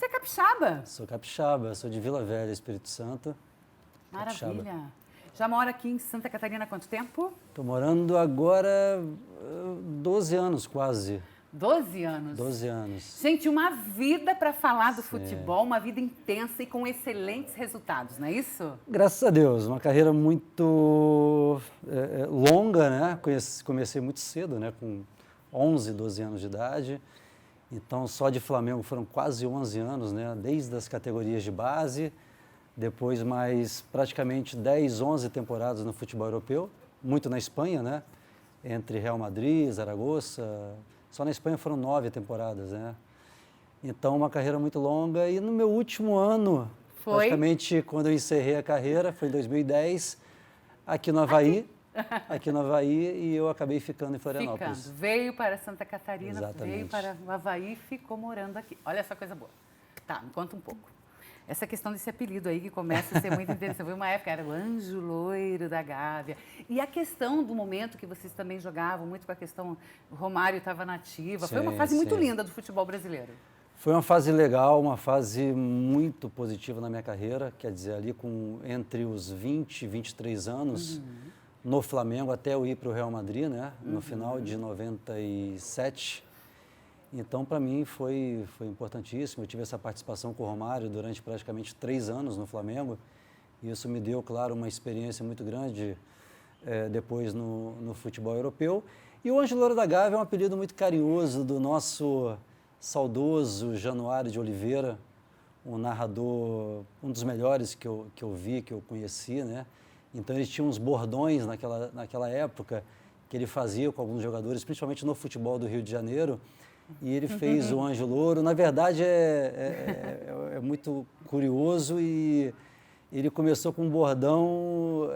Você é capixaba? Sou capixaba, sou de Vila Velha, Espírito Santo. Maravilha. Capixaba. Já mora aqui em Santa Catarina há quanto tempo? Estou morando agora 12 anos quase. 12 anos. 12 anos. Gente, uma vida para falar do futebol, uma vida intensa e com excelentes resultados, não é isso? Graças a Deus, uma carreira muito longa, né? Comecei muito cedo, né? Com 11, 12 anos de idade. Então, só de Flamengo foram quase 11 anos, né? Desde as categorias de base, depois mais praticamente 10, 11 temporadas no futebol europeu, muito na Espanha, né? Entre Real Madrid, Zaragoza. Só na Espanha foram 9 temporadas, né? Então, uma carreira muito longa. E no meu último ano, praticamente quando eu encerrei a carreira, foi em 2010, aqui no Havaí. Aqui no Havaí, e eu acabei ficando em Florianópolis. Veio para Santa Catarina, Exatamente. Veio para o Havaí e ficou morando aqui. Olha essa coisa boa. Tá, me conta um pouco. Essa questão desse apelido aí que começa a ser muito interessante. Foi uma época, era o Anjo Loiro da Gávea. E a questão do momento que vocês também jogavam, muito com a questão, o Romário estava na ativa. Foi uma fase muito linda do futebol brasileiro. Foi uma fase legal, uma fase muito positiva na minha carreira. Quer dizer, ali entre os 20 e 23 anos, no Flamengo, até eu ir para o Real Madrid, né? No final de 97. Então, para mim, foi importantíssimo. Eu tive essa participação com o Romário durante praticamente 3 anos no Flamengo. E isso me deu, claro, uma experiência muito grande depois no futebol europeu. E o Anjo Loiro da Gávea é um apelido muito carinhoso do nosso saudoso Januário de Oliveira, um narrador, um dos melhores que eu vi, que eu conheci, né? Então, ele tinha uns bordões naquela época que ele fazia com alguns jogadores, principalmente no futebol do Rio de Janeiro. E ele fez o Anjo Louro. Na verdade, é muito curioso e ele começou com um bordão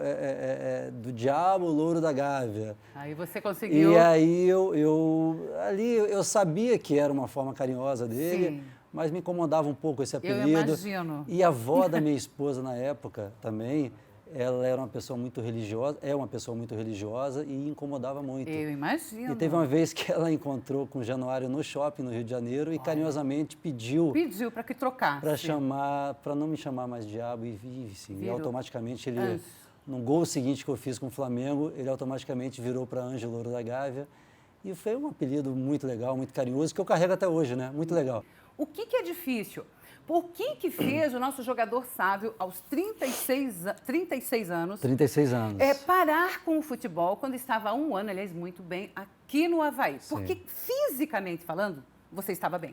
do Diabo Louro da Gávea. Aí você conseguiu... E aí eu sabia que era uma forma carinhosa dele, sim, mas me incomodava um pouco esse apelido. Eu imagino. E a avó da minha esposa na época também, ela era uma pessoa muito religiosa, é uma pessoa muito religiosa e incomodava muito. Eu imagino. E teve uma vez que ela encontrou com o Januário no shopping no Rio de Janeiro e carinhosamente pediu para que trocasse. Para não me chamar mais Diabo e automaticamente ele, no gol seguinte que eu fiz com o Flamengo, ele automaticamente virou para Anjo Louro da Gávea. E foi um apelido muito legal, muito carinhoso, que eu carrego até hoje, né? Muito legal. O que é difícil? Por que fez o nosso jogador sábio, aos 36 anos... 36 anos. Parar com o futebol quando estava há 1 ano, aliás, muito bem, aqui no Havaí? Sim. Porque, fisicamente falando, você estava bem.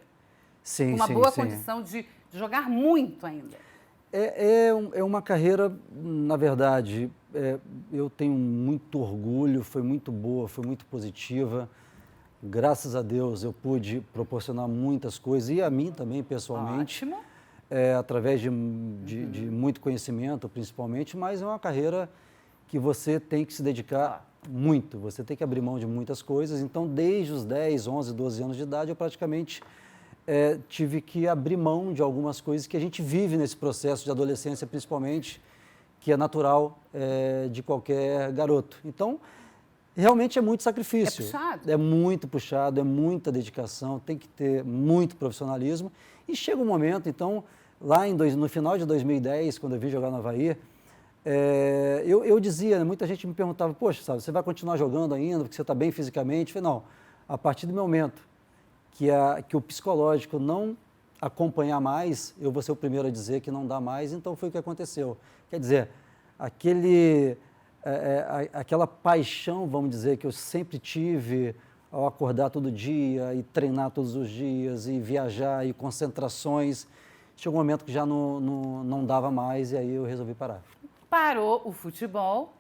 Sim, com uma boa condição de jogar muito ainda. É uma carreira, na verdade, eu tenho muito orgulho, foi muito boa, foi muito positiva. Graças a Deus eu pude proporcionar muitas coisas e a mim também pessoalmente. Ótimo. Através de muito conhecimento principalmente, mas é uma carreira que você tem que se dedicar muito, você tem que abrir mão de muitas coisas. Então, desde os 10, 11, 12 anos de idade, eu praticamente tive que abrir mão de algumas coisas que a gente vive nesse processo de adolescência principalmente, que é natural de qualquer garoto. Então, realmente é muito sacrifício. É puxado. É muito puxado, é muita dedicação, tem que ter muito profissionalismo. E chega um momento, então, lá no final de 2010, quando eu vim jogar no Havaí, eu dizia, muita gente me perguntava, poxa, sabe, você vai continuar jogando ainda, porque você está bem fisicamente? Eu falei, não, a partir do momento que o psicológico não acompanhar mais, eu vou ser o primeiro a dizer que não dá mais, então foi o que aconteceu. Quer dizer, aquela paixão, vamos dizer, que eu sempre tive ao acordar todo dia e treinar todos os dias e viajar e concentrações, chegou um momento que já não dava mais e aí eu resolvi parar. Parou o futebol,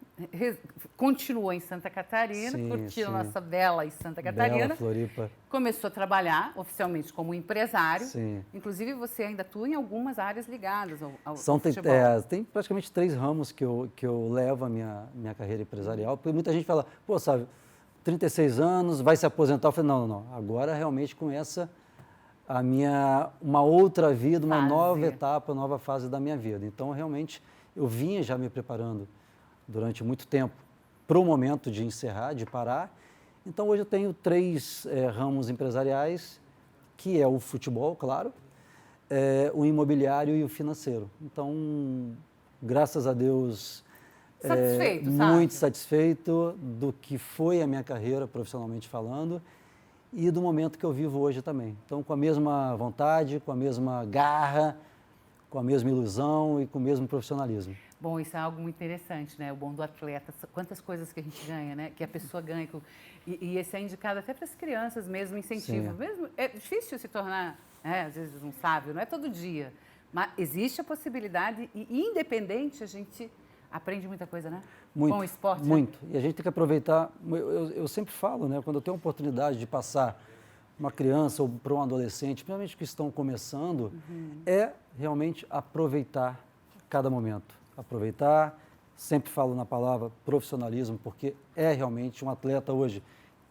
continuou em Santa Catarina, curtiu a nossa bela Santa Catarina. Bela Floripa. Começou a trabalhar oficialmente como empresário. Sim. Inclusive, você ainda atua em algumas áreas ligadas ao futebol. Tem praticamente 3 ramos que eu levo a minha carreira empresarial. Porque muita gente fala, pô, sabe, 36 anos, vai se aposentar. Eu falei, não. Agora realmente começa uma outra vida, uma nova etapa, nova fase da minha vida. Então, realmente, eu vinha já me preparando durante muito tempo para o momento de encerrar, de parar. Então, hoje eu tenho 3 ramos empresariais, que é o futebol, claro, o imobiliário e o financeiro. Então, graças a Deus, satisfeito, muito satisfeito do que foi a minha carreira, profissionalmente falando, e do momento que eu vivo hoje também. Então, com a mesma vontade, com a mesma garra, com a mesma ilusão e com o mesmo profissionalismo. Bom, isso é algo muito interessante, né? O bom do atleta, quantas coisas que a gente ganha, né? Que a pessoa ganha. E esse é indicado até para as crianças mesmo, incentivo. Mesmo, é difícil se tornar, né, às vezes, um sábio, não é todo dia. Mas existe a possibilidade e, independente, a gente aprende muita coisa, né? Muito, com o esporte. muito. Né? E a gente tem que aproveitar, eu sempre falo, né? Quando eu tenho a oportunidade de passar uma criança ou para um adolescente, principalmente que estão começando, é realmente aproveitar cada momento. Aproveitar, sempre falo na palavra profissionalismo, porque é realmente um atleta hoje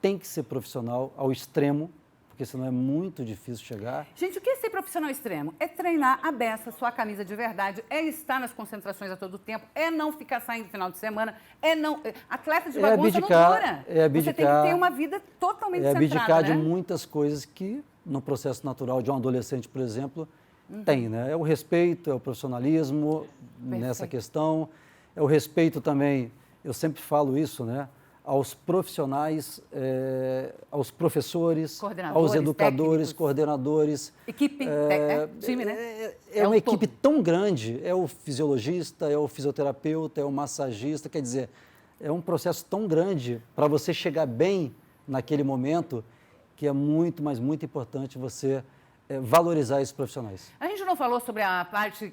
tem que ser profissional ao extremo, porque senão é muito difícil chegar. Gente, o que é ser profissional extremo? É treinar a beça, sua camisa de verdade, é estar nas concentrações a todo tempo, é não ficar saindo no final de semana, é não... Atleta de bagunça não dura. Você tem que ter uma vida totalmente centrada, abdicar de né? muitas coisas que, no processo natural de um adolescente, por exemplo, tem, né? É o respeito, é o profissionalismo nessa questão, é o respeito também, eu sempre falo isso, né? Aos profissionais, aos professores, aos educadores, técnicos, coordenadores. Equipe, time, né? É uma equipe tão grande, é o fisiologista, é o fisioterapeuta, é o massagista, quer dizer, é um processo tão grande para você chegar bem naquele momento que é muito, mas muito importante você valorizar esses profissionais. A gente não falou sobre a parte,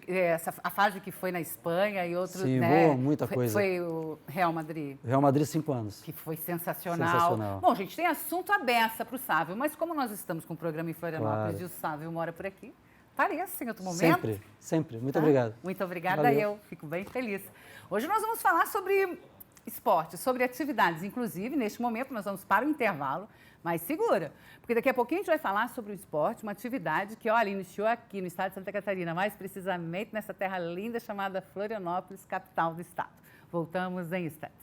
a fase que foi na Espanha e outros, Sim, né? Muita coisa. Foi o Real Madrid. Real Madrid, 5 anos. Que foi sensacional. Bom, gente, tem assunto à beça para o Sávio, mas como nós estamos com o programa em Florianópolis e o Sávio mora por aqui, estaria assim em outro momento. Sempre. Muito obrigado. Muito obrigada, Valeu. eu fico bem feliz. Hoje nós vamos falar sobre esporte, sobre atividades. Inclusive, neste momento, nós vamos para o intervalo, mas segura, porque daqui a pouquinho a gente vai falar sobre o esporte, uma atividade que, olha, iniciou aqui no estado de Santa Catarina, mais precisamente nessa terra linda chamada Florianópolis, capital do estado. Voltamos em instantes.